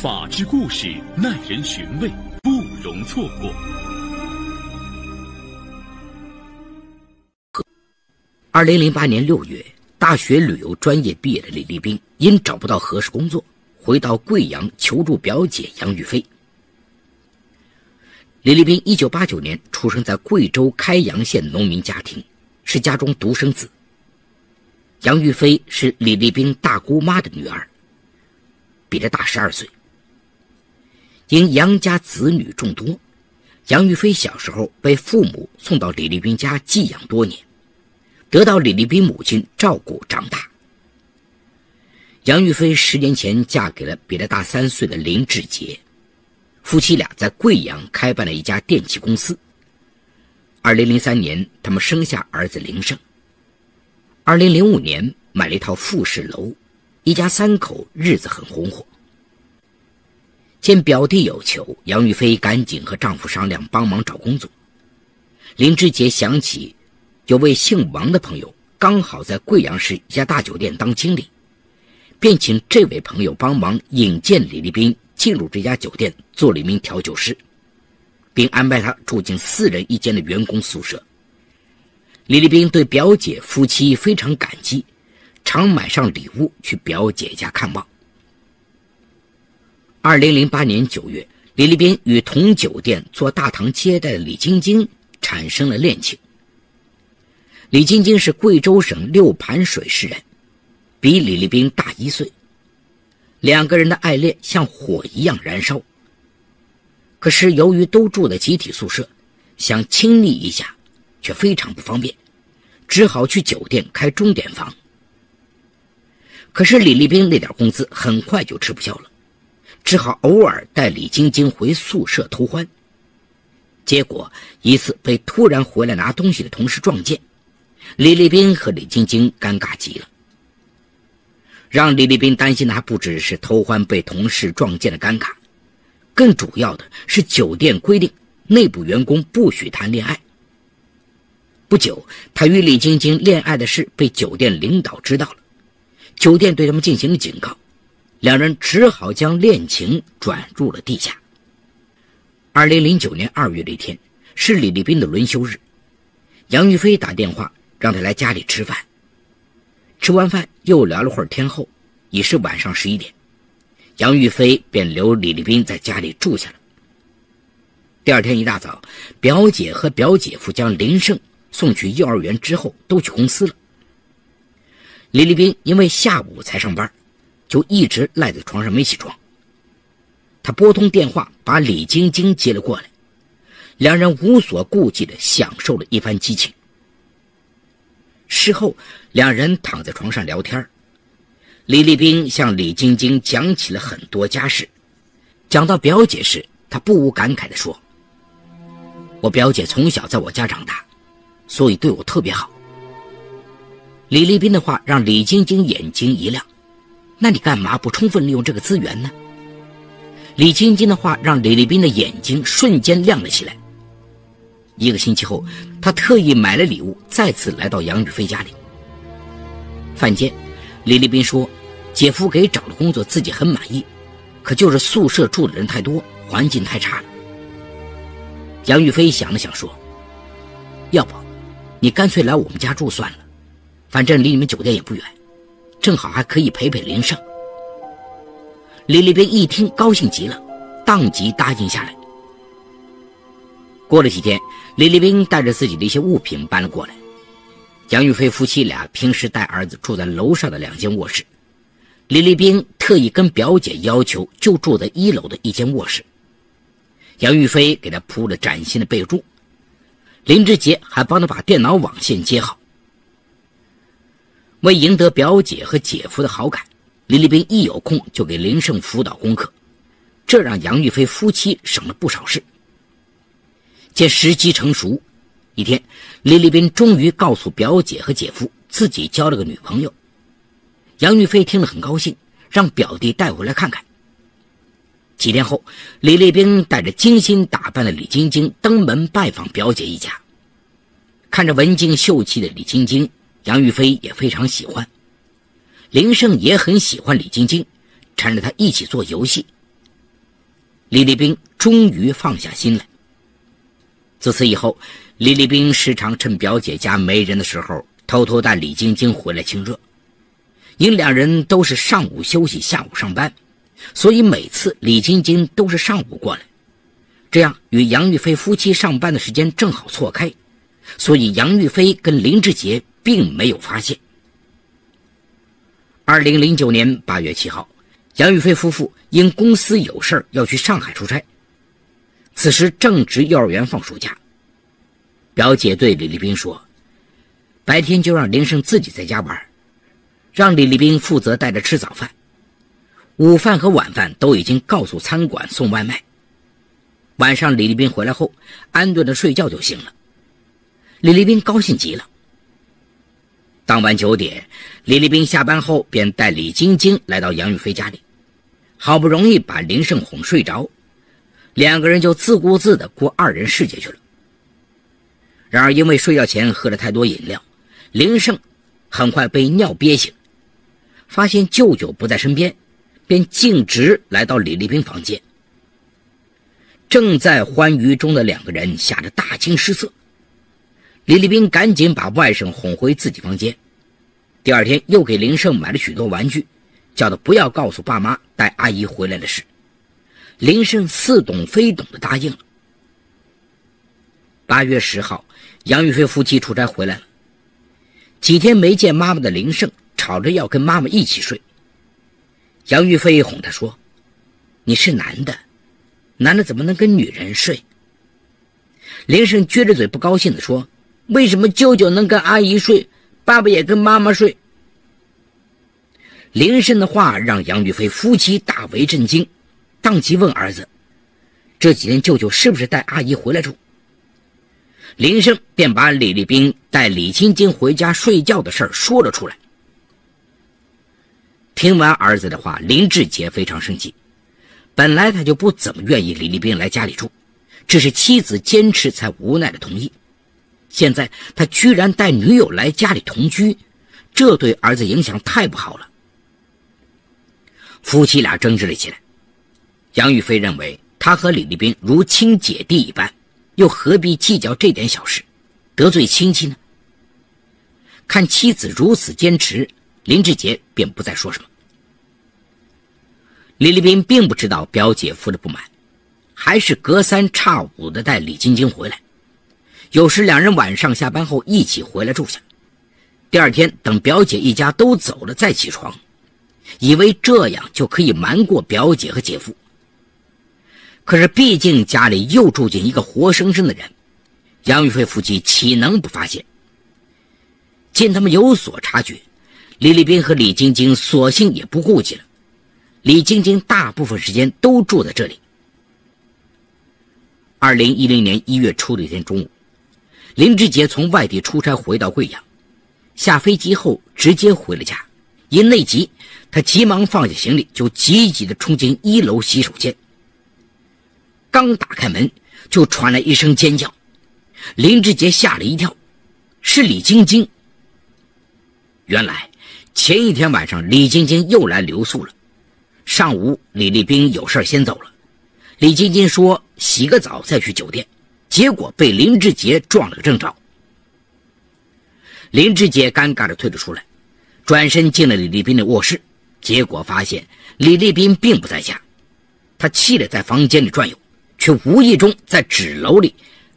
法治故事耐人寻味，不容错过。2008年6月，大学旅游专业毕业的李立斌因找不到合适工作，回到贵阳求助表姐杨玉飞。李立斌1989年出生在贵州开阳县农民家庭，是家中独生子。杨玉飞是李立斌大姑妈的女儿，比他大12岁。因杨家子女众多，杨玉飞小时候被父母送到李立斌家寄养多年，得到李立斌母亲照顾长大。杨玉飞10年前嫁给了比他大3岁的林志杰，夫妻俩在贵阳开办了一家电器公司。2003年，他们生下儿子林胜。2005年买了一套复式楼，一家3口日子很红火。见表弟有求，杨玉飞赶紧和丈夫商量帮忙找工作。林志杰想起有位姓王的朋友刚好在贵阳市一家大酒店当经理，便请这位朋友帮忙引荐李立斌进入这家酒店做了一名调酒师，并安排他住进4人一间的员工宿舍。李立斌对表姐夫妻非常感激，常买上礼物去表姐家看望。2008年9月，李立斌与同酒店做大堂接待的李晶晶产生了恋情。李晶晶是贵州省六盘水市人，比李立斌大1岁，两个人的爱恋像火一样燃烧。可是由于都住在集体宿舍，想亲昵一下却非常不方便，只好去酒店开钟点房。可是李立斌那点工资很快就吃不消了，只好偶尔带李晶晶回宿舍偷欢。结果一次被突然回来拿东西的同事撞见，李立斌和李晶晶尴尬极了。让李立斌担心的还不只是偷欢被同事撞见的尴尬，更主要的是酒店规定内部员工不许谈恋爱。不久，他与李晶晶恋爱的事被酒店领导知道了，酒店对他们进行了警告，两人只好将恋情转入了地下。2009年2月的一天，是李立斌的轮休日，杨玉飞打电话让他来家里吃饭。吃完饭又聊了会儿天后，已是晚上11点，杨玉飞便留李立斌在家里住下了。第二天一大早，表姐和表姐夫将林胜送去幼儿园之后都去公司了。李立斌因为下午才上班，就一直赖在床上没起床。他拨通电话把李晶晶接了过来，两人无所顾忌地享受了一番激情。事后两人躺在床上聊天，李立斌向李晶晶讲起了很多家事。讲到表姐时，他不无感慨地说：我表姐从小在我家长大，所以对我特别好。李立斌的话让李晶晶眼睛一亮，那你干嘛不充分利用这个资源呢？李晶晶的话让李立斌的眼睛瞬间亮了起来。1个星期后，他特意买了礼物，再次来到杨玉飞家里。饭间，李立斌说姐夫给找了工作，自己很满意，可就是宿舍住的人太多，环境太差了。杨玉飞想了想说，要不你干脆来我们家住算了，反正离你们酒店也不远，正好还可以陪陪林胜。李立斌一听高兴极了，当即答应下来。过了几天，李立斌带着自己的一些物品搬了过来。杨玉飞夫妻俩平时带儿子住在楼上的2间卧室，李立斌特意跟表姐要求就住在1楼的一间卧室。杨玉飞给他铺了崭新的被褥，林志杰还帮他把电脑网线接好。为赢得表姐和姐夫的好感，李立斌一有空就给林胜辅导功课，这让杨玉飞夫妻省了不少事。见时机成熟，一天，李立斌终于告诉表姐和姐夫自己交了个女朋友。杨玉飞听了很高兴，让表弟带回来看看。几天后，李立斌带着精心打扮的李晶晶登门拜访表姐一家。看着文静秀气的李晶晶，杨玉飞也非常喜欢。林胜也很喜欢李晶晶，缠着她一起做游戏，李立兵终于放下心来。自此以后，李立兵时常趁表姐家没人的时候，偷偷带李晶晶回来亲热。因两人都是上午休息下午上班，所以每次李晶晶都是上午过来，这样与杨玉飞夫妻上班的时间正好错开，所以杨玉飞跟林志杰并没有发现。2009年8月7号，杨玉飞夫妇因公司有事要去上海出差，此时正值幼儿园放暑假。表姐对李立兵说，白天就让林胜自己在家玩，让李立兵负责带着吃早饭，午饭和晚饭都已经告诉餐馆送外卖，晚上李立兵回来后安顿着睡觉就行了。李立兵高兴极了。当晚9点，李立兵下班后便带李晶晶来到杨玉飞家里，好不容易把林胜哄睡着，两个人就自顾自地过二人世界去了。然而因为睡觉前喝了太多饮料，林胜很快被尿憋醒，发现舅舅不在身边，便径直来到李立兵房间。正在欢愉中的两个人吓得大惊失色，李立兵赶紧把外甥哄回自己房间。第二天又给林胜买了许多玩具，叫他不要告诉爸妈带阿姨回来的事。林胜似懂非懂地答应了。8月10号，杨玉飞夫妻出差回来了。几天没见妈妈的林胜吵着要跟妈妈一起睡。杨玉飞哄他说，你是男的，男的怎么能跟女人睡？林胜撅着嘴不高兴地说，为什么舅舅能跟阿姨睡，爸爸也跟妈妈睡？林胜的话让杨玉飞夫妻大为震惊，当即问儿子，这几天舅舅是不是带阿姨回来住？林胜便把李立兵带李晶晶回家睡觉的事儿说了出来。听完儿子的话，林志杰非常生气。本来他就不怎么愿意李立兵来家里住，只是妻子坚持才无奈的同意。现在他居然带女友来家里同居，这对儿子影响太不好了。夫妻俩争执了起来。杨玉飞认为他和李立兵如亲姐弟一般，又何必计较这点小事，得罪亲戚呢？看妻子如此坚持，林志杰便不再说什么。李立兵并不知道表姐夫的不满，还是隔三差五地带李晶晶回来，有时两人晚上下班后一起回来住下，第二天等表姐一家都走了再起床，以为这样就可以瞒过表姐和姐夫。可是毕竟家里又住进一个活生生的人，杨玉飞夫妻岂能不发现？见他们有所察觉，李立兵和李晶晶索性也不顾忌了。李晶晶大部分时间都住在这里。2010年1月初的一天中午，林志杰从外地出差回到贵阳，下飞机后直接回了家。因内急，他急忙放下行李，就急急地冲进1楼洗手间。刚打开门，就传来一声尖叫。林志杰吓了一跳，是李晶晶。原来前一天晚上李晶晶又来留宿了。上午李立兵有事先走了，李晶晶说洗个澡再去酒店，结果被林志杰撞了个正着。林志杰尴尬地退了出来，转身进了李立兵的卧室，结果发现李立兵并不在家。他气得在房间里转悠，却无意中在纸篓里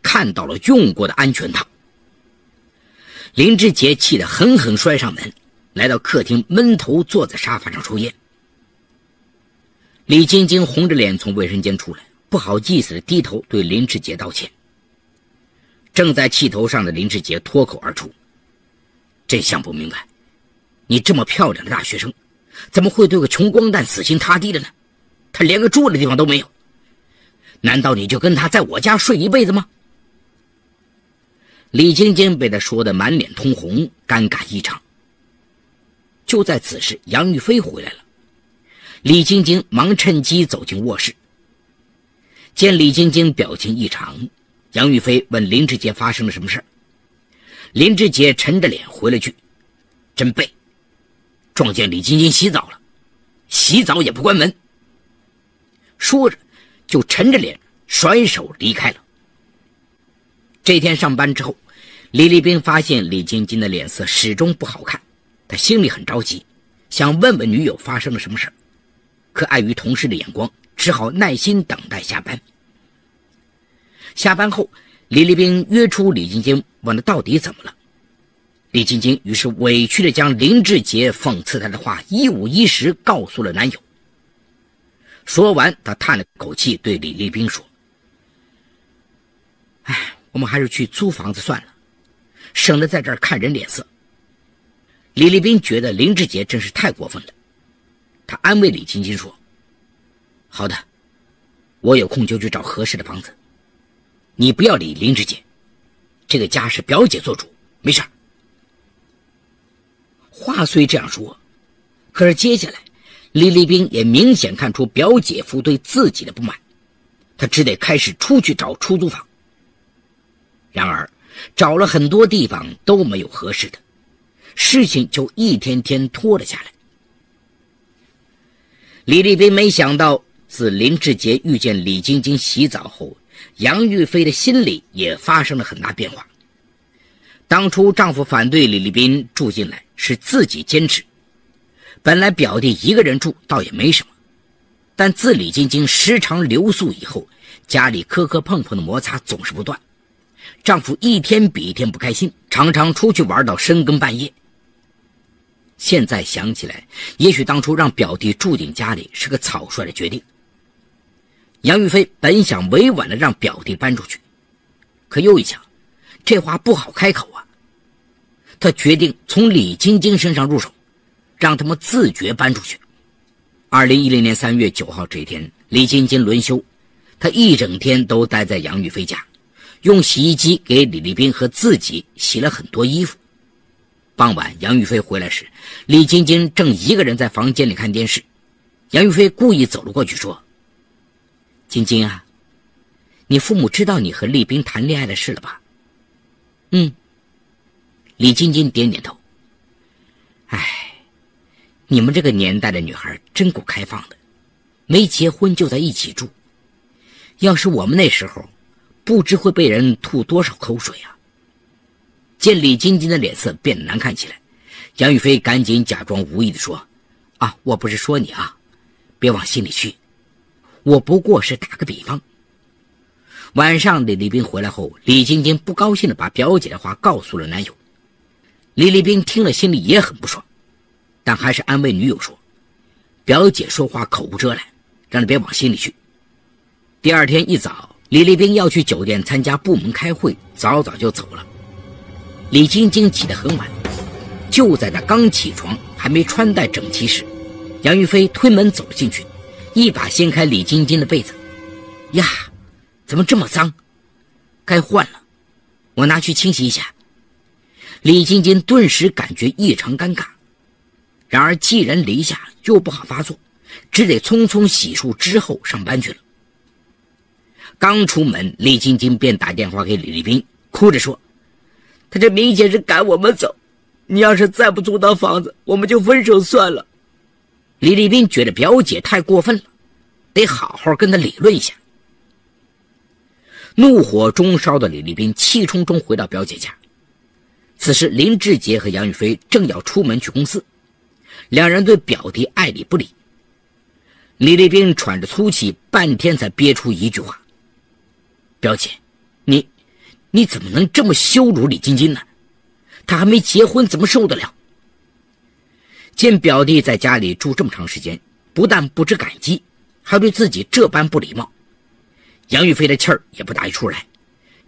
看到了用过的安全套。林志杰气得狠狠摔上门，来到客厅闷头坐在沙发上抽烟。李晶晶红着脸从卫生间出来，不好意思地低头对林志杰道歉。正在气头上的林志杰脱口而出，真想不明白，你这么漂亮的大学生，怎么会对个穷光蛋死心塌地的呢？他连个住的地方都没有，难道你就跟他在我家睡一辈子吗？李晶晶被他说得满脸通红，尴尬异常。就在此时，杨玉飞回来了。李晶晶忙趁机走进卧室，见李晶晶表情异常，杨玉飞问林志杰发生了什么事。林志杰沉着脸回了句，真背，撞见李晶晶洗澡了，洗澡也不关门。说着就沉着脸甩手离开了。这天上班之后，李立斌发现李晶晶的脸色始终不好看，他心里很着急，想问问女友发生了什么事，可碍于同事的眼光，只好耐心等待下班。下班后，李立斌约出李晶晶，问她到底怎么了。李晶晶于是委屈地将林志杰讽刺她的话一五一十告诉了男友。说完，她叹了口气，对李立斌说：我们还是去租房子算了，省得在这儿看人脸色。李立斌觉得林志杰真是太过分了，他安慰李晶晶说：好的，我有空就去找合适的房子，你不要理林志杰，这个家是表姐做主，没事。话虽这样说，可是接下来李立斌也明显看出表姐夫对自己的不满，他只得开始出去找出租房。然而找了很多地方都没有合适的，事情就一天天拖了下来。李立斌没想到，自林志杰遇见李晶晶洗澡后，杨玉飞的心里也发生了很大变化。当初丈夫反对李立斌住进来，是自己坚持。本来表弟一个人住倒也没什么，但自李晶晶时常留宿以后，家里磕磕碰碰的摩擦总是不断，丈夫一天比一天不开心，常常出去玩到深更半夜。现在想起来，也许当初让表弟住进家里是个草率的决定。杨玉飞本想委婉地让表弟搬出去，可又一想，这话不好开口啊。他决定从李晶晶身上入手，让他们自觉搬出去。2010年3月9号这一天，李晶晶轮休，她一整天都待在杨玉飞家，用洗衣机给李立斌和自己洗了很多衣服。傍晚杨玉飞回来时，李晶晶正一个人在房间里看电视。杨玉飞故意走了过去说：晶晶啊，你父母知道你和立斌谈恋爱的事了吧？李晶晶点点头。你们这个年代的女孩真够开放的，没结婚就在一起住。要是我们那时候，不知会被人吐多少口水啊。见李晶晶的脸色变得难看起来，杨玉飞赶紧假装无意地说：我不是说你啊，别往心里去，我不过是打个比方。晚上李立斌回来后，李晶晶不高兴地把表姐的话告诉了男友。李立斌听了心里也很不爽，但还是安慰女友说：表姐说话口无遮拦，让你别往心里去。第二天一早，李立斌要去酒店参加部门开会，早早就走了。李晶晶起得很晚，就在他刚起床还没穿戴整齐时，杨玉飞推门走了进去，一把掀开李晶晶的被子。呀，怎么这么脏？该换了，我拿去清洗一下。李晶晶顿时感觉异常尴尬，然而寄人篱下又不好发作，只得匆匆洗漱之后上班去了。刚出门，李晶晶便打电话给李立斌，哭着说：他这明显是赶我们走，你要是再不租到房子，我们就分手算了。李立斌觉得表姐太过分了，得好好跟他理论一下。怒火中烧的李立斌气冲冲回到表姐家。此时林志杰和杨玉飞正要出门去公司，两人对表弟爱理不理。李立斌喘着粗气，半天才憋出一句话：表姐，你怎么能这么羞辱李晶晶呢？她还没结婚，怎么受得了？见表弟在家里住这么长时间，不但不知感激，还对自己这般不礼貌，杨玉飞的气儿也不打一处来，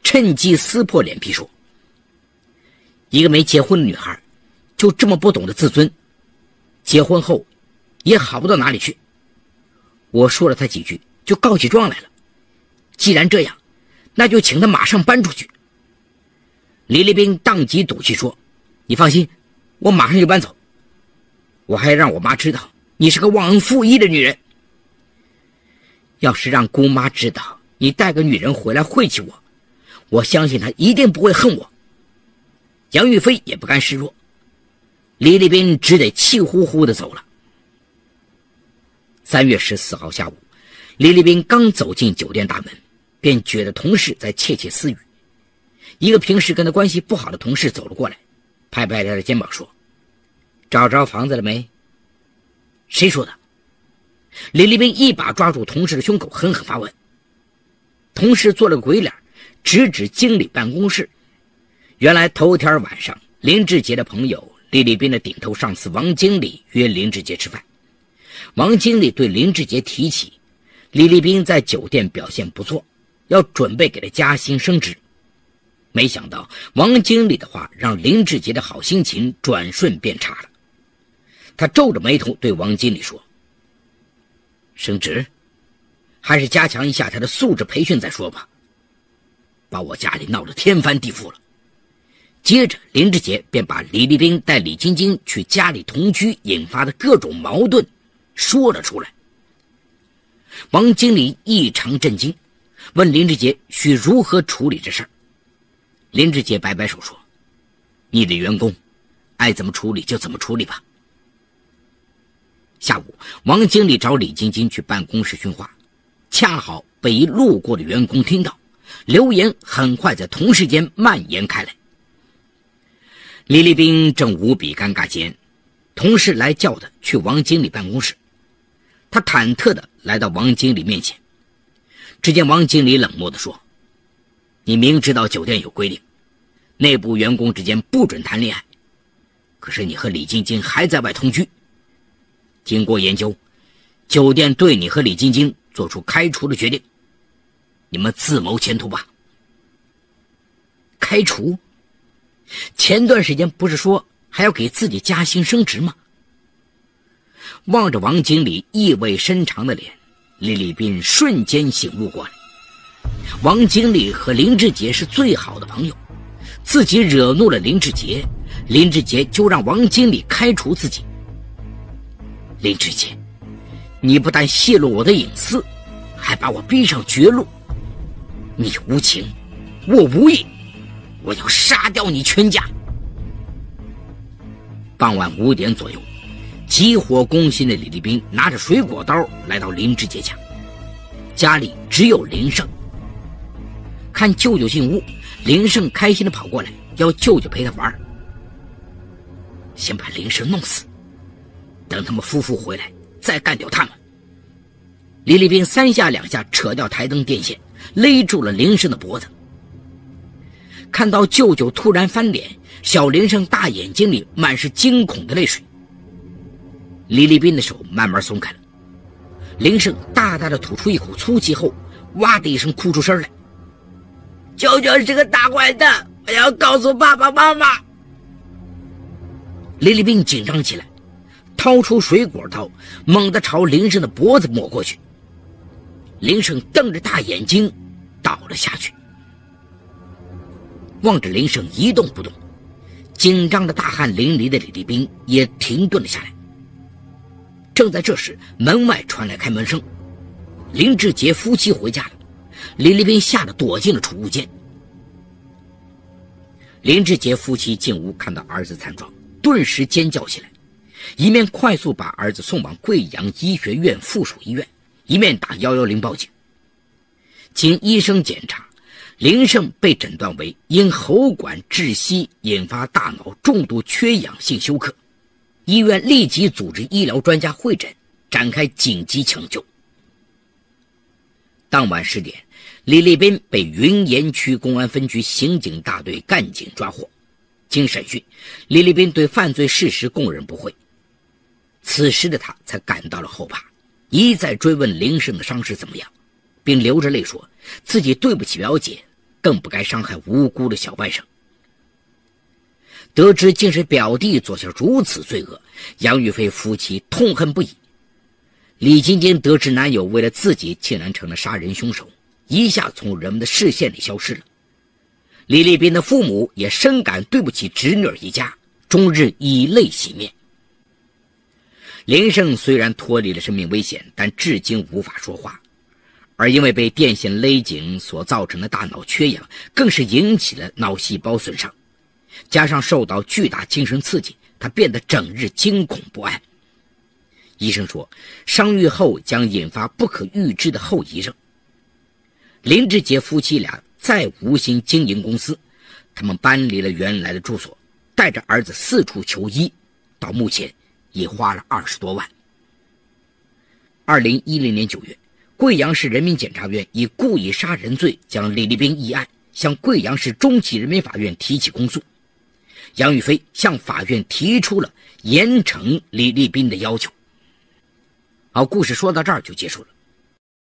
趁机撕破脸皮说：一个没结婚的女孩就这么不懂得自尊，结婚后也好不到哪里去。我说了她几句就告起状来了，既然这样，那就请她马上搬出去。李立斌当即赌气说：你放心，我马上就搬走，我还让我妈知道你是个忘恩负义的女人。要是让姑妈知道你带个女人回来晦气我，我相信她一定不会恨我。杨玉飞也不甘示弱，李立斌只得气呼呼地走了。3月14号下午，李立斌刚走进酒店大门，便觉得同事在窃窃私语。一个平时跟他关系不好的同事走了过来，拍拍他的肩膀说：“找着房子了没？”“谁说的？”李立斌一把抓住同事的胸口，狠狠发问。同事做了个鬼脸，指指经理办公室。原来头天晚上，林志杰的朋友李立斌的顶头上司王经理约林志杰吃饭。王经理对林志杰提起李立斌在酒店表现不错，要准备给他加薪升职。没想到王经理的话让林志杰的好心情转瞬变差了。他皱着眉头对王经理说：“升职还是加强一下他的素质培训再说吧，把我家里闹得天翻地覆了。”接着林志杰便把李立斌带李晶晶去家里同居引发的各种矛盾说了出来。王经理异常震惊，问林志杰需如何处理这事儿。林志杰摆摆手说：“你的员工爱怎么处理就怎么处理吧。”下午，王经理找李晶晶去办公室训话，恰好被一路过的员工听到，流言很快在同事间蔓延开来。李立斌正无比尴尬间，同事来叫他去王经理办公室。他忐忑地来到王经理面前，只见王经理冷漠地说：“你明知道酒店有规定，内部员工之间不准谈恋爱，可是你和李晶晶还在外同居。经过研究，酒店对你和李晶晶做出开除的决定，你们自谋前途吧。”开除？前段时间不是说还要给自己加薪升职吗？望着王经理意味深长的脸，李立斌瞬间醒悟过来。王经理和林志杰是最好的朋友，自己惹怒了林志杰，林志杰就让王经理开除自己。林志杰，你不但泄露我的隐私，还把我逼上绝路。你无情，我无义，我要杀掉你全家。傍晚5点左右，急火攻心的李立斌拿着水果刀来到林志杰家，家里只有林胜。看舅舅进屋，林胜开心地跑过来要舅舅陪他玩。先把林胜弄死，等他们夫妇回来再干掉他们。李立斌3下2下扯掉台灯电线，勒住了林胜的脖子。看到舅舅突然翻脸，小林胜大眼睛里满是惊恐的泪水。李立斌的手慢慢松开了，林胜大大的吐出一口粗气后，哇的一声哭出声来：“舅舅是个大坏蛋，我要告诉爸爸妈妈。”李立斌紧张起来，掏出水果刀，猛地朝林胜的脖子抹过去。林胜瞪着大眼睛倒了下去。望着林胜一动不动，紧张的大汗淋漓的李立斌也停顿了下来。正在这时，门外传来开门声，林志杰夫妻回家了。李立斌吓得躲进了储物间。林志杰夫妻进屋看到儿子惨状，顿时尖叫起来，一面快速把儿子送往贵阳医学院附属医院，一面打110报警。经医生检查，林胜被诊断为因喉管窒息引发大脑重度缺氧性休克，医院立即组织医疗专家会诊，展开紧急抢救。当晚10点，李立斌被云岩区公安分局刑警大队干警抓获。经审讯，李立斌对犯罪事实供认不讳。此时的他才感到了后怕，一再追问林胜的伤势怎么样，并流着泪说自己对不起表姐，更不该伤害无辜的小外甥。得知竟是表弟做下如此罪恶，杨玉飞夫妻痛恨不已。李晶晶得知男友为了自己竟然成了杀人凶手，一下从人们的视线里消失了。李立斌的父母也深感对不起侄女儿一家，终日以泪洗面。林胜虽然脱离了生命危险，但至今无法说话，而因为被电线勒紧所造成的大脑缺氧，更是引起了脑细胞损伤，加上受到巨大精神刺激，他变得整日惊恐不安。医生说伤愈后将引发不可预知的后遗症。林志杰夫妻俩再无心经营公司，他们搬离了原来的住所，带着儿子四处求医，到目前已花了20多万。2010年9月，贵阳市人民检察院以故意杀人罪将李立兵一案向贵阳市中级人民法院提起公诉。杨宇飞向法院提出了严惩李立兵的要求。好，故事说到这儿就结束了。